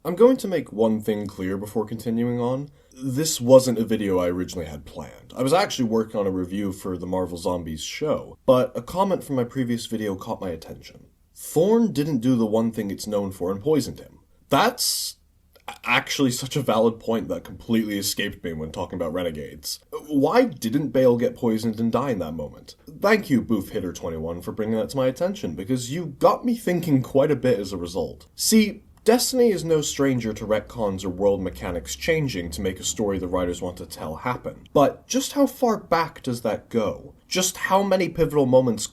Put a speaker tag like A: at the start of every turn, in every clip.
A: I'm going to make one thing clear before continuing on. This wasn't a video I originally had planned. I was actually working on a review for the Marvel Zombies show, but a comment from my previous video caught my attention. Thorn didn't do the one thing it's known for and poisoned him. That's actually such a valid point that completely escaped me when talking about Renegades. Why didn't Bale get poisoned and die in that moment? Thank you, Booth Hitter 21, for bringing that to my attention, because you got me thinking quite a bit as a result. See, Destiny is no stranger to retcons or world mechanics changing to make a story the writers want to tell happen. But just how far back does that go? Just how many pivotal moments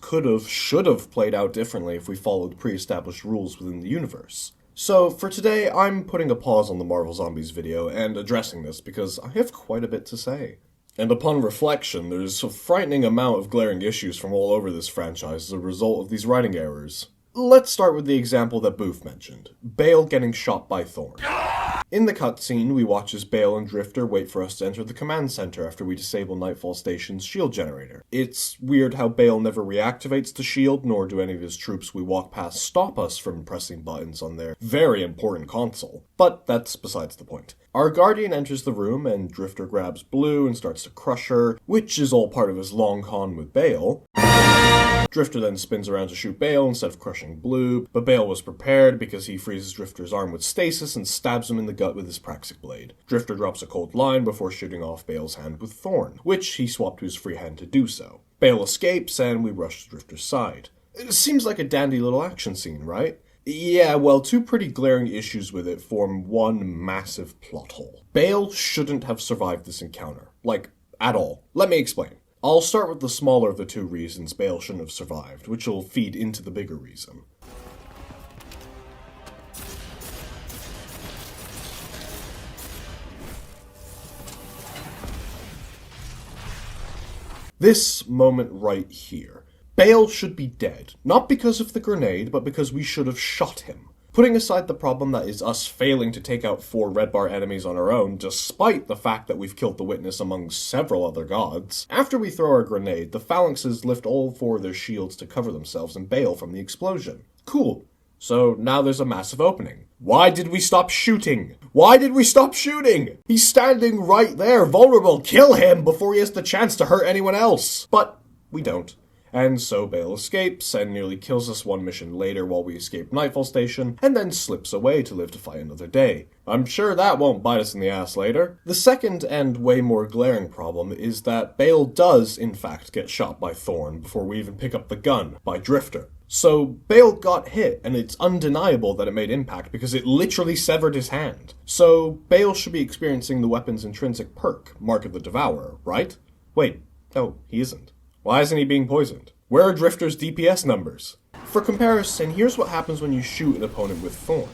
A: should have played out differently if we followed pre-established rules within the universe? So, for today, I'm putting a pause on the Marvel Zombies video and addressing this because I have quite a bit to say. And upon reflection, there's a frightening amount of glaring issues from all over this franchise as a result of these writing errors. Let's start with the example that Booth mentioned, Bale getting shot by Thorn. In the cutscene, we watch as Bale and Drifter wait for us to enter the command center after we disable Nightfall Station's shield generator. It's weird how Bale never reactivates the shield, nor do any of his troops we walk past stop us from pressing buttons on their very important console. But that's besides the point. Our Guardian enters the room, and Drifter grabs Blue and starts to crush her, which is all part of his long con with Bale. Drifter then spins around to shoot Bale instead of crushing Blue, but Bale was prepared because he freezes Drifter's arm with stasis and stabs him in the gut with his Praxic blade. Drifter drops a cold line before shooting off Bale's hand with Thorn, which he swapped to his free hand to do so. Bale escapes, and we rush to Drifter's side. It seems like a dandy little action scene, right? Yeah, well, two pretty glaring issues with it form one massive plot hole. Bale shouldn't have survived this encounter. Like, at all. Let me explain. I'll start with the smaller of the two reasons Bale shouldn't have survived, which will feed into the bigger reason. This moment right here. Bale should be dead, not because of the grenade, but because we should have shot him. Putting aside the problem that is us failing to take out 4 red bar enemies on our own, despite the fact that we've killed the Witness among several other gods, after we throw our grenade, the phalanxes lift all 4 of their shields to cover themselves and bail from the explosion. Cool. So now there's a massive opening. Why did we stop shooting? Why did we stop shooting? He's standing right there, vulnerable. Kill him before he has the chance to hurt anyone else. But we don't. And so Bale escapes and nearly kills us one mission later while we escape Nightfall Station, and then slips away to live to fight another day. I'm sure that won't bite us in the ass later. The second and way more glaring problem is that Bale does, in fact, get shot by Thorn before we even pick up the gun, by Drifter. So Bale got hit, and it's undeniable that it made impact because it literally severed his hand. So Bale should be experiencing the weapon's intrinsic perk, Mark of the Devourer, right? Wait, no, he isn't. Why isn't he being poisoned? Where are Drifter's DPS numbers? For comparison, here's what happens when you shoot an opponent with Thorn.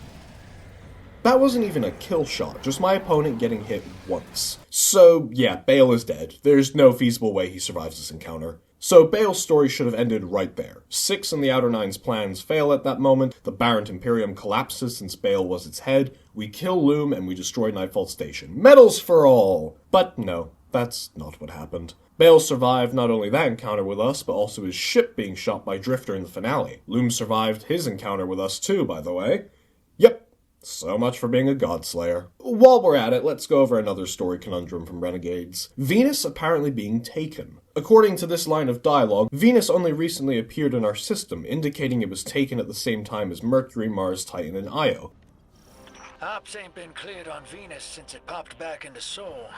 A: That wasn't even a kill shot, just my opponent getting hit once. So yeah, Bale is dead. There's no feasible way he survives this encounter. So Bale's story should have ended right there. 6 and the Outer Nine's plans fail at that moment, the Barrent Imperium collapses since Bale was its head, we kill Loom, and we destroy Nightfall Station. Medals for all! But no, that's not what happened. Bale survived not only that encounter with us, but also his ship being shot by Drifter in the finale. Loom survived his encounter with us too, by the way. Yep, so much for being a godslayer. While we're at it, let's go over another story conundrum from Renegades. Venus apparently being taken. According to this line of dialogue, Venus only recently appeared in our system, indicating it was taken at the same time as Mercury, Mars, Titan, and Io.
B: Ops ain't been cleared on Venus since it popped back into Sol.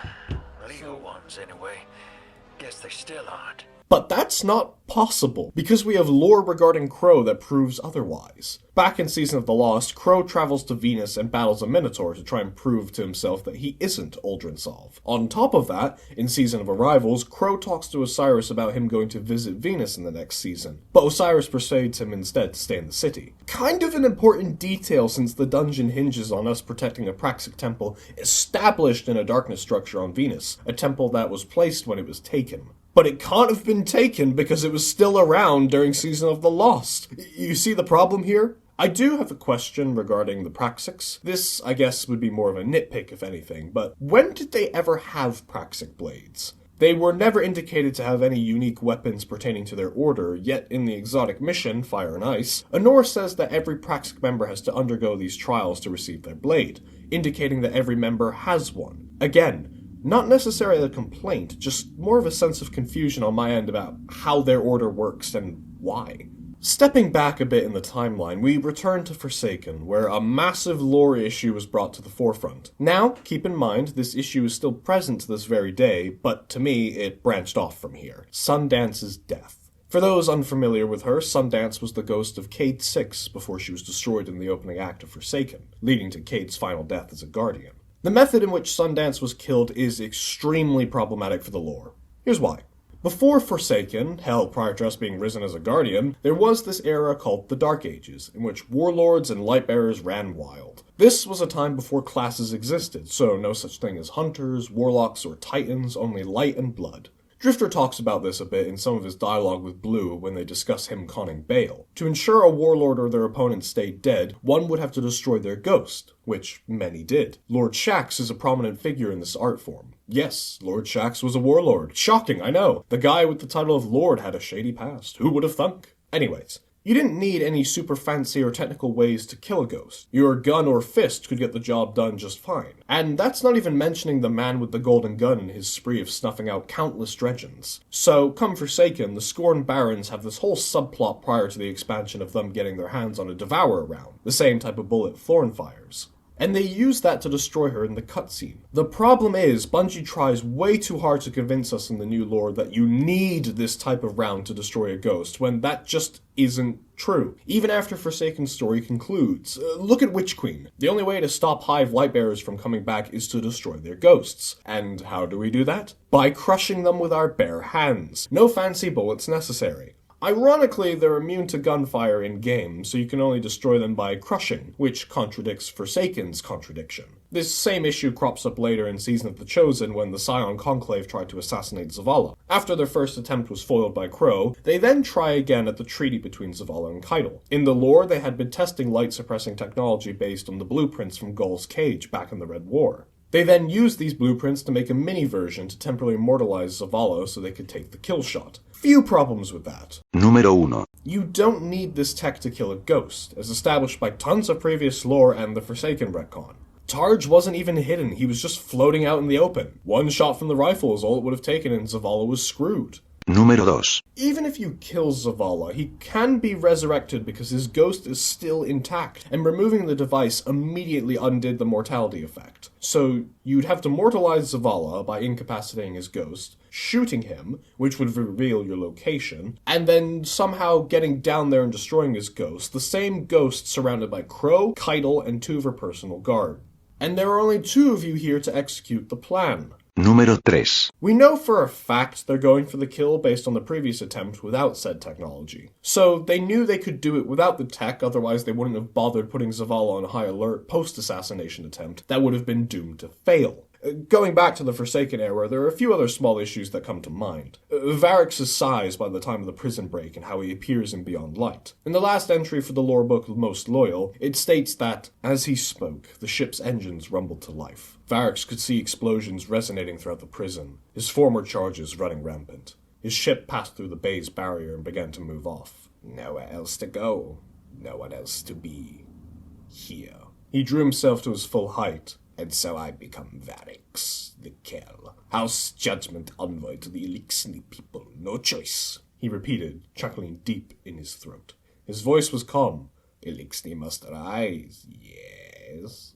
B: Legal ones, anyway. Guess they still aren't.
A: But that's not possible, because we have lore regarding Crow that proves otherwise. Back in Season of the Lost, Crow travels to Venus and battles a Minotaur to try and prove to himself that he isn't Uldren Sov. On top of that, in Season of Arrivals, Crow talks to Osiris about him going to visit Venus in the next season, but Osiris persuades him instead to stay in the city. Kind of an important detail since the dungeon hinges on us protecting a Praxic temple established in a darkness structure on Venus, a temple that was placed when it was taken. But it can't have been taken because it was still around during Season of the Lost. You see the problem here? I do have a question regarding the Praxics. This, I guess, would be more of a nitpick if anything, but when did they ever have Praxic blades? They were never indicated to have any unique weapons pertaining to their order, yet in the exotic mission, Fire and Ice, Honor says that every Praxic member has to undergo these trials to receive their blade, indicating that every member has one. Again, not necessarily a complaint, just more of a sense of confusion on my end about how their order works and why. Stepping back a bit in the timeline, we return to Forsaken, where a massive lore issue was brought to the forefront. Now, keep in mind, this issue is still present to this very day, but to me, it branched off from here. Sundance's death. For those unfamiliar with her, Sundance was the ghost of Cade 6 before she was destroyed in the opening act of Forsaken, leading to Cade's final death as a guardian. The method in which Sundance was killed is extremely problematic for the lore. Here's why. Before Forsaken, hell, prior to us being risen as a guardian, there was this era called the Dark Ages, in which warlords and lightbearers ran wild. This was a time before classes existed, so no such thing as hunters, warlocks, or titans, only light and blood. Drifter talks about this a bit in some of his dialogue with Blue when they discuss him conning Bale. To ensure a warlord or their opponent stayed dead, one would have to destroy their ghost, which many did. Lord Shaxx is a prominent figure in this art form. Yes, Lord Shaxx was a warlord. Shocking, I know. The guy with the title of Lord had a shady past. Who would have thunk? Anyways, you didn't need any super fancy or technical ways to kill a ghost. Your gun or fist could get the job done just fine. And that's not even mentioning the man with the golden gun and his spree of snuffing out countless dredgens. So, come Forsaken, the Scorn Barons have this whole subplot prior to the expansion of them getting their hands on a Devourer round, the same type of bullet Thorn fires. And they use that to destroy her in the cutscene. The problem is, Bungie tries way too hard to convince us in the new lore that you need this type of round to destroy a ghost, when that just isn't true. Even after Forsaken's story concludes. Look at Witch Queen. The only way to stop Hive Lightbearers from coming back is to destroy their ghosts. And how do we do that? By crushing them with our bare hands. No fancy bullets necessary. Ironically, they're immune to gunfire in-game, so you can only destroy them by crushing, which contradicts Forsaken's contradiction. This same issue crops up later in Season of the Chosen when the Scion Conclave tried to assassinate Zavala. After their first attempt was foiled by Crow, they then try again at the treaty between Zavala and Keitel. In the lore, they had been testing light-suppressing technology based on the blueprints from Gull's Cage back in the Red War. They then used these blueprints to make a mini-version to temporarily immortalize Zavala so they could take the kill shot. Few problems with that.
C: Número 1.
A: You don't need this tech to kill a ghost, as established by tons of previous lore and the Forsaken retcon. Targe wasn't even hidden, he was just floating out in the open. One shot from the rifle is all it would have taken and Zavala was screwed.
C: Número 2.
A: Even if you kill Zavala, he can be resurrected because his ghost is still intact, and removing the device immediately undid the mortality effect. So you'd have to mortalize Zavala by incapacitating his ghost, shooting him, which would reveal your location, and then somehow getting down there and destroying his ghost, the same ghost surrounded by Crow, Keitel, and 2 of her personal guard. And there are only 2 of you here to execute the plan.
C: Número 3.
A: We know for a fact they're going for the kill based on the previous attempt without said technology. So they knew they could do it without the tech, otherwise they wouldn't have bothered putting Zavala on high alert post-assassination attempt that would have been doomed to fail. Going back to the Forsaken era, there are a few other small issues that come to mind. Varrix's size by the time of the prison break and how he appears in Beyond Light. In the last entry for the lore book Most Loyal, it states that, as he spoke, the ship's engines rumbled to life. Varrix could see explosions resonating throughout the prison, his former charges running rampant. His ship passed through the bay's barrier and began to move off. Nowhere else to go. No one else to be. Here. He drew himself to his full height. And so I become Varrix, the Kell. House Judgment Envoy to the Eliksni people. No choice, he repeated, chuckling deep in his throat. His voice was calm. Eliksni must rise, yes.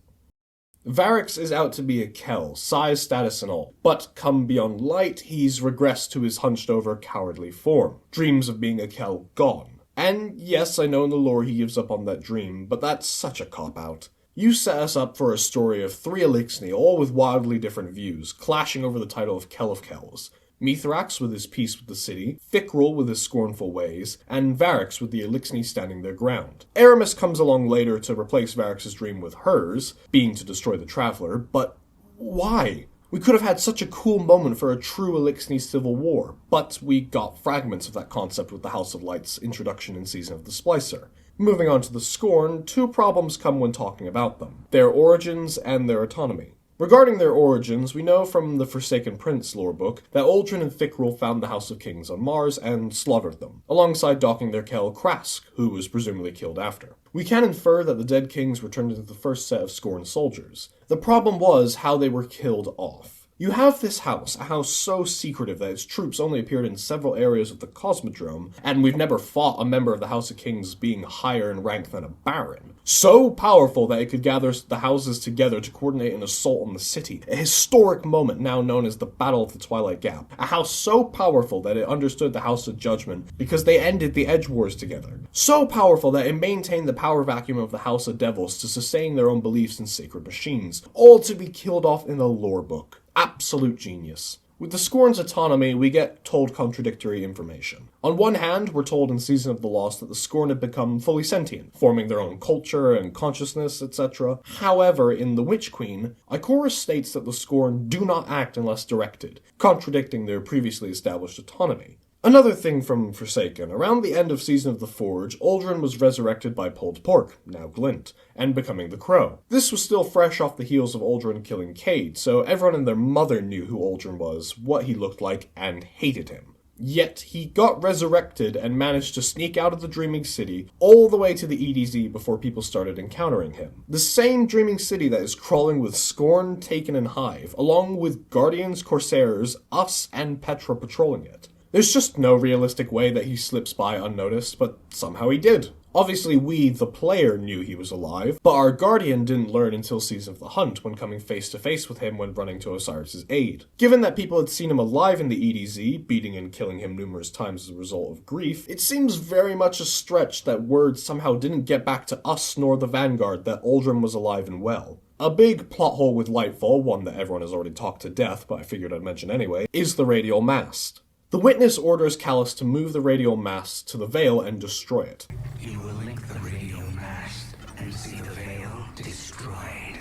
A: Varrix is out to be a Kell, size, status, and all. But come Beyond Light, he's regressed to his hunched-over, cowardly form. Dreams of being a Kell gone. And yes, I know in the lore he gives up on that dream, but that's such a cop-out. You set us up for a story of 3 Eliksni, all with wildly different views, clashing over the title of Kell of Kells. Mithrax with his peace with the city, Fikrul with his scornful ways, and Varrix with the Eliksni standing their ground. Aramis comes along later to replace Varrix's dream with hers, being to destroy the Traveler, but why? We could have had such a cool moment for a true Eliksni civil war, but we got fragments of that concept with the House of Light's introduction in Season of the Splicer. Moving on to the Scorn, 2 problems come when talking about them. Their origins and their autonomy. Regarding their origins, we know from the Forsaken Prince lorebook that Uldren and Thickrul found the House of Kings on Mars and slaughtered them, alongside docking their Kell Krask, who was presumably killed after. We can infer that the dead kings were turned into the first set of Scorn soldiers. The problem was how they were killed off. You have this house, a house so secretive that its troops only appeared in several areas of the Cosmodrome, and we've never fought a member of the House of Kings being higher in rank than a Baron. So powerful that it could gather the houses together to coordinate an assault on the city, a historic moment now known as the Battle of the Twilight Gap. A house so powerful that it understood the House of Judgment because they ended the Edge Wars together. So powerful that it maintained the power vacuum of the House of Devils to sustain their own beliefs in sacred machines, all to be killed off in the lore book. Absolute genius. With the Scorn's autonomy, we get told contradictory information. On one hand, we're told in Season of the Lost that the Scorn had become fully sentient, forming their own culture and consciousness, etc. However, in The Witch Queen, Ikora states that the Scorn do not act unless directed, contradicting their previously established autonomy. Another thing from Forsaken, around the end of Season of the Forge, Uldren was resurrected by Pulled Pork, now Glint, and becoming the Crow. This was still fresh off the heels of Uldren killing Cade, so everyone and their mother knew who Uldren was, what he looked like, and hated him. Yet, he got resurrected and managed to sneak out of the Dreaming City all the way to the EDZ before people started encountering him. The same Dreaming City that is crawling with Scorn, Taken, and Hive, along with Guardians, Corsairs, us, and Petra patrolling it. There's just no realistic way that he slips by unnoticed, but somehow he did. Obviously we, the player, knew he was alive, but our Guardian didn't learn until Season of the Hunt when coming face to face with him when running to Osiris' aid. Given that people had seen him alive in the EDZ, beating and killing him numerous times as a result of grief, it seems very much a stretch that word somehow didn't get back to us nor the Vanguard that Uldren was alive and well. A big plot hole with Lightfall, one that everyone has already talked to death, but I figured I'd mention anyway, is the radial mast. The Witness orders Callus to move the radial mast to the Veil and destroy it.
D: You will link the radial mast and see the Veil destroyed.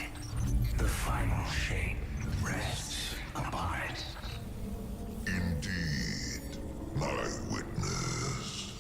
D: The final shape rests upon it.
E: Indeed, my witness.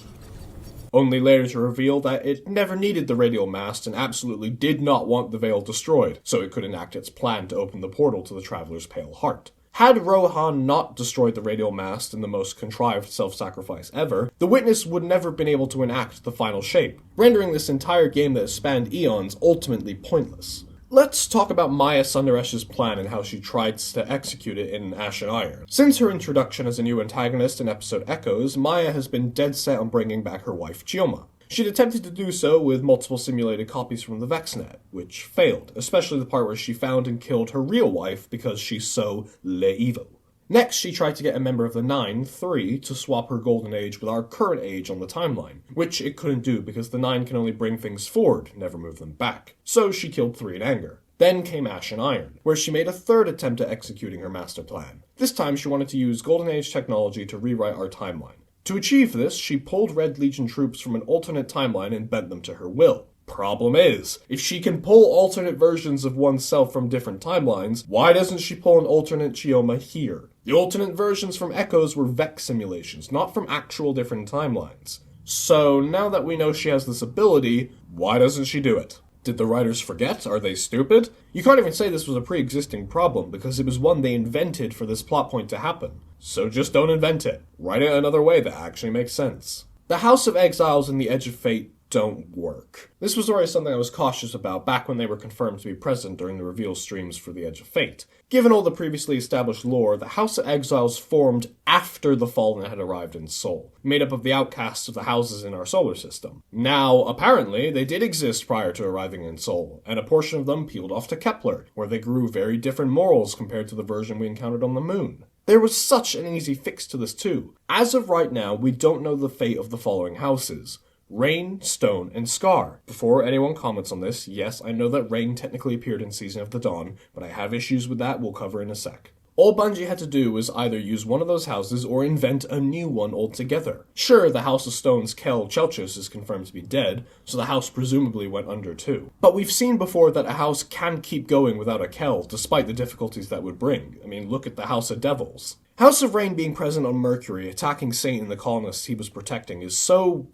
A: Only later to reveal that it never needed the radial mast and absolutely did not want the Veil destroyed, so it could enact its plan to open the portal to the Traveler's Pale Heart. Had Rohan not destroyed the radial mast in the most contrived self-sacrifice ever, the Witness would never have been able to enact the final shape, rendering this entire game that has spanned eons ultimately pointless. Let's talk about Maya Sundaresh's plan and how she tried to execute it in Ash and Iron. Since her introduction as a new antagonist in episode Echoes, Maya has been dead set on bringing back her wife Chioma. She'd attempted to do so with multiple simulated copies from the VexNet, which failed, especially the part where she found and killed her real wife because she's so evil. Next, she tried to get a member of the Nine, 3, to swap her golden age with our current age on the timeline, which it couldn't do because the Nine can only bring things forward, never move them back. So she killed 3 in anger. Then came Ash and Iron, where she made a third attempt at executing her master plan. This time she wanted to use golden age technology to rewrite our timeline. To achieve this, she pulled Red Legion troops from an alternate timeline and bent them to her will. Problem is, if she can pull alternate versions of oneself from different timelines, why doesn't she pull an alternate Chioma here? The alternate versions from Echoes were Vex simulations, not from actual different timelines. So now that we know she has this ability, why doesn't she do it? Did the writers forget? Are they stupid? You can't even say this was a pre-existing problem, because it was one they invented for this plot point to happen. So just don't invent it. Write it another way that actually makes sense. The House of Exiles and the Edge of Fate don't work. This was already something I was cautious about back when they were confirmed to be present during the reveal streams for the Edge of Fate. Given all the previously established lore, the House of Exiles formed after the Fallen had arrived in Sol, made up of the outcasts of the houses in our solar system. Now, apparently, they did exist prior to arriving in Sol, and a portion of them peeled off to Kepler, where they grew very different morals compared to the version we encountered on the moon. There was such an easy fix to this too. As of right now, we don't know the fate of the following houses: Rain, Stone, and Scar. Before anyone comments on this, yes, I know that Rain technically appeared in Season of the Dawn, but I have issues with that we'll cover in a sec. All Bungie had to do was either use one of those houses or invent a new one altogether. Sure, the House of Stone's Kel Chelchis is confirmed to be dead, so the house presumably went under too. But we've seen before that a house can keep going without a Kel, despite the difficulties that would bring. I mean, look at the House of Devils. House of Rain being present on Mercury, attacking Satan and the colonists he was protecting is so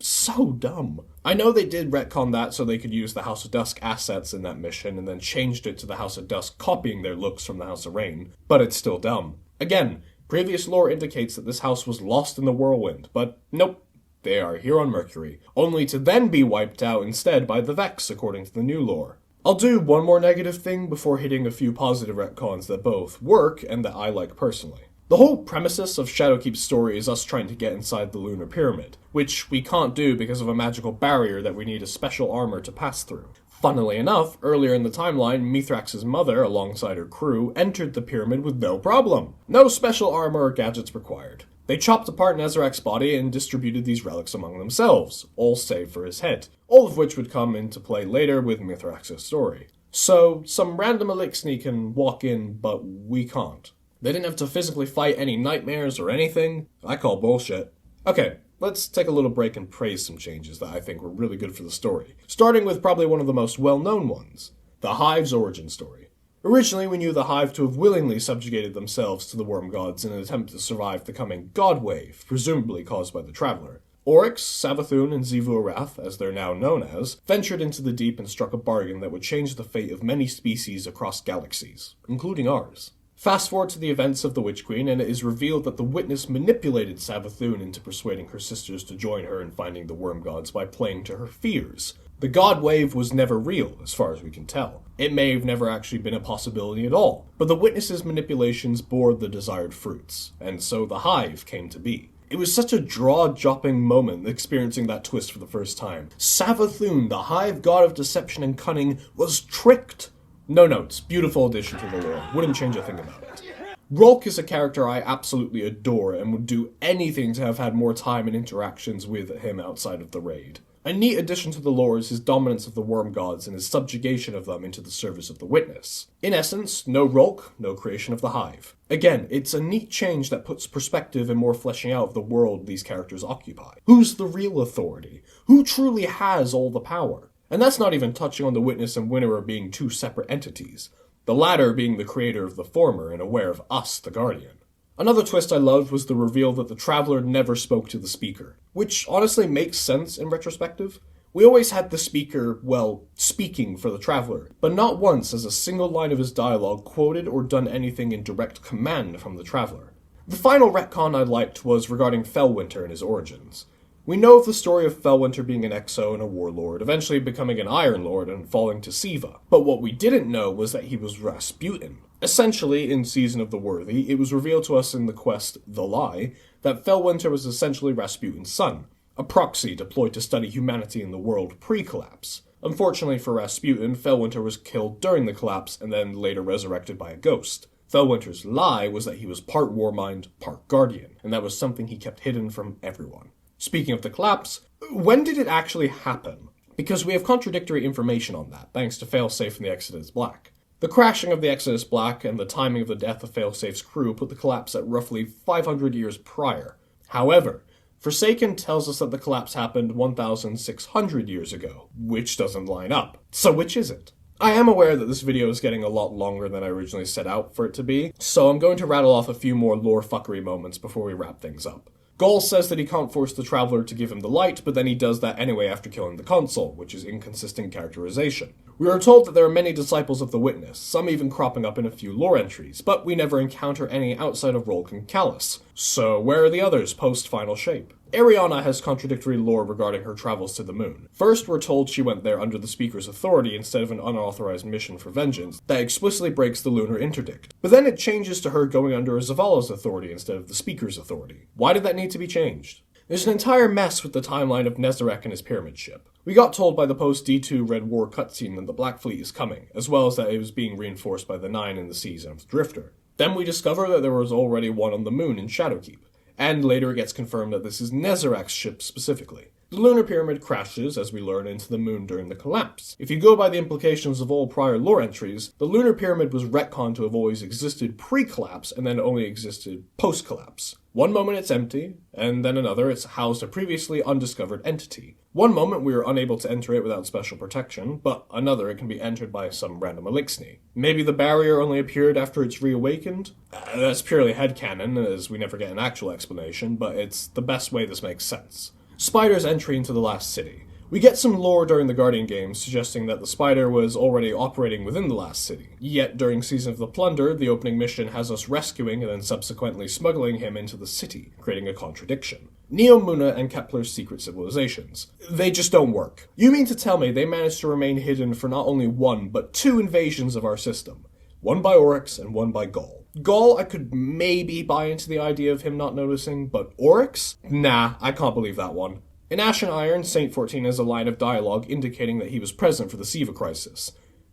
A: dumb. I know they did retcon that so they could use the House of Dusk assets in that mission and then changed it to the House of Dusk copying their looks from the House of Rain, but it's still dumb. Again, previous lore indicates that this house was lost in the whirlwind, but nope, they are here on Mercury, only to then be wiped out instead by the Vex according to the new lore. I'll do one more negative thing before hitting a few positive retcons that both work and that I like personally. The whole premises of Shadowkeep's story is us trying to get inside the Lunar Pyramid, which we can't do because of a magical barrier that we need a special armor to pass through. Funnily enough, earlier in the timeline, Mithrax's mother, alongside her crew, entered the pyramid with no problem. No special armor or gadgets required. They chopped apart Nezarek's body and distributed these relics among themselves, all save for his head, all of which would come into play later with Mithrax's story. So, some random Eliksni can walk in, but we can't. They didn't have to physically fight any nightmares or anything. I call bullshit. Okay, let's take a little break and praise some changes that I think were really good for the story. Starting with probably one of the most well-known ones, the Hive's origin story. Originally, we knew the Hive to have willingly subjugated themselves to the Worm Gods in an attempt to survive the coming God Wave, presumably caused by the Traveler. Oryx, Savathun, and Xivu Arath, as they're now known as, ventured into the deep and struck a bargain that would change the fate of many species across galaxies, including ours. Fast forward to the events of the Witch Queen, and it is revealed that the Witness manipulated Savathun into persuading her sisters to join her in finding the Worm Gods by playing to her fears. The God Wave was never real, as far as we can tell. It may have never actually been a possibility at all, but the Witness's manipulations bore the desired fruits, and so the Hive came to be. It was such a jaw-dropping moment experiencing that twist for the first time. Savathun, the Hive god of deception and cunning, was tricked! No notes, beautiful addition to the lore, wouldn't change a thing about it. Rolk is a character I absolutely adore and would do anything to have had more time and interactions with him outside of the raid. A neat addition to the lore is his dominance of the Worm Gods and his subjugation of them into the service of the Witness. In essence, no Rolk, no creation of the Hive. Again, it's a neat change that puts perspective and more fleshing out of the world these characters occupy. Who's the real authority? Who truly has all the power? And that's not even touching on the Witness and Winnower being two separate entities, the latter being the creator of the former and aware of us, the Guardian. Another twist I loved was the reveal that the Traveler never spoke to the Speaker, which honestly makes sense in retrospective. We always had the Speaker, well, speaking for the Traveler, but not once has a single line of his dialogue quoted or done anything in direct command from the Traveler. The final retcon I liked was regarding Fellwinter and his origins. We know of the story of Fellwinter being an Exo and a Warlord, eventually becoming an Iron Lord and falling to Siva. But what we didn't know was that he was Rasputin. Essentially, in Season of the Worthy, it was revealed to us in the quest The Lie that Fellwinter was essentially Rasputin's son, a proxy deployed to study humanity in the world pre-collapse. Unfortunately for Rasputin, Fellwinter was killed during the collapse and then later resurrected by a ghost. Fellwinter's lie was that he was part Warmind, part Guardian, and that was something he kept hidden from everyone. Speaking of the collapse, when did it actually happen? Because we have contradictory information on that, thanks to Failsafe and the Exodus Black. The crashing of the Exodus Black and the timing of the death of Failsafe's crew put the collapse at roughly 500 years prior. However, Forsaken tells us that the collapse happened 1,600 years ago, which doesn't line up. So which is it? I am aware that this video is getting a lot longer than I originally set out for it to be, so I'm going to rattle off a few more lore fuckery moments before we wrap things up. Gaul says that he can't force the Traveler to give him the light, but then he does that anyway after killing the Consul, which is inconsistent characterization. We are told that there are many disciples of the Witness, some even cropping up in a few lore entries, but we never encounter any outside of Rolk and Callus. So where are the others post-Final Shape? Ariana has contradictory lore regarding her travels to the moon. First, we're told she went there under the Speaker's authority instead of an unauthorized mission for vengeance that explicitly breaks the lunar interdict. But then it changes to her going under Zavala's authority instead of the Speaker's authority. Why did that need to be changed? There's an entire mess with the timeline of Nezarek and his pyramid ship. We got told by the post-D2 Red War cutscene that the Black Fleet is coming, as well as that it was being reinforced by the Nine in the seas and the Drifter. Then we discover that there was already one on the moon in Shadowkeep. And later it gets confirmed that this is Nezarek's ship specifically. The lunar pyramid crashes, as we learn, into the moon during the collapse. If you go by the implications of all prior lore entries, the lunar pyramid was retconned to have always existed pre-collapse and then only existed post-collapse. One moment it's empty, and then another it's housed a previously undiscovered entity. One moment we are unable to enter it without special protection, but another it can be entered by some random Eliksni. Maybe the barrier only appeared after it's reawakened? That's purely headcanon, as we never get an actual explanation, but it's the best way this makes sense. Spider's entry into the last city. We get some lore during the Guardian games suggesting that the Spider was already operating within the last city, yet during Season of the Plunder, the opening mission has us rescuing and then subsequently smuggling him into the city, creating a contradiction. Neo Muna and Kepler's secret civilizations. They just don't work. You mean to tell me they managed to remain hidden for not only one, but two invasions of our system? One by Oryx and one by Gaul. Gaul, I could maybe buy into the idea of him not noticing, but Oryx? Nah, I can't believe that one. In Ashen Iron, Saint 14 has a line of dialogue indicating that he was present for the Siva crisis,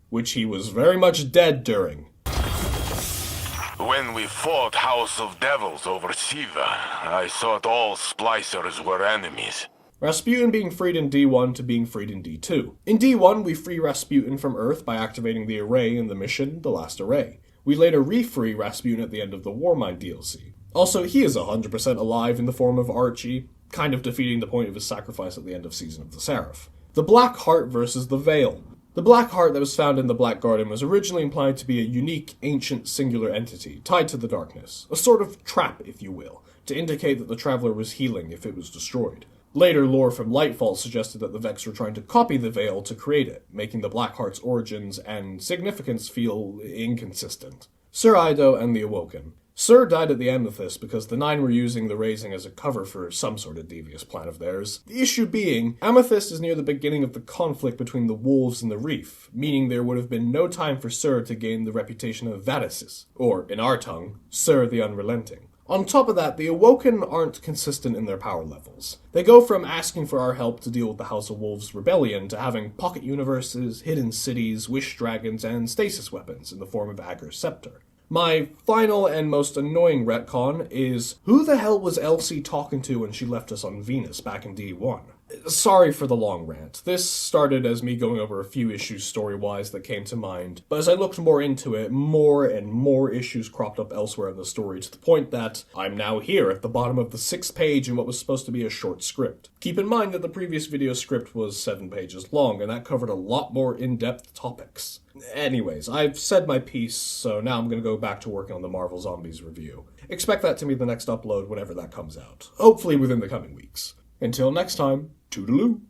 A: which he was very much dead during.
F: When we fought House of Devils over Siva, I thought all splicers were enemies.
A: Rasputin being freed in D1 to being freed in D2. In D1, we free Rasputin from Earth by activating the array in the mission, The Last Array. We later re-free Rasputin at the end of the Warmind DLC. Also, he is 100% alive in the form of Archie, kind of defeating the point of his sacrifice at the end of Season of the Seraph. The Black Heart versus the Veil. The Black Heart that was found in the Black Garden was originally implied to be a unique, ancient, singular entity, tied to the darkness. A sort of trap, if you will, to indicate that the Traveler was healing if it was destroyed. Later lore from Lightfall suggested that the Vex were trying to copy the Veil to create it, making the Black Heart's origins and significance feel inconsistent. Sir Ido and the Awoken. Sir died at the Amethyst because the Nine were using the Raising as a cover for some sort of devious plan of theirs. The issue being, Amethyst is near the beginning of the conflict between the Wolves and the Reef, meaning there would have been no time for Sir to gain the reputation of Vadicis, or, in our tongue, Sir the Unrelenting. On top of that, the Awoken aren't consistent in their power levels. They go from asking for our help to deal with the House of Wolves' rebellion to having pocket universes, hidden cities, wish dragons, and stasis weapons in the form of Agger's Scepter. My final and most annoying retcon is, who the hell was Elsie talking to when she left us on Venus back in D1? Sorry for the long rant. This started as me going over a few issues story-wise that came to mind, but as I looked more into it, more and more issues cropped up elsewhere in the story, to the point that I'm now here at the bottom of the 6th page in what was supposed to be a short script. Keep in mind that the previous video script was 7 pages long, and that covered a lot more in-depth topics. Anyways, I've said my piece, so now I'm going to go back to working on the Marvel Zombies review. Expect that to be the next upload whenever that comes out, hopefully within the coming weeks. Until next time, toodaloo!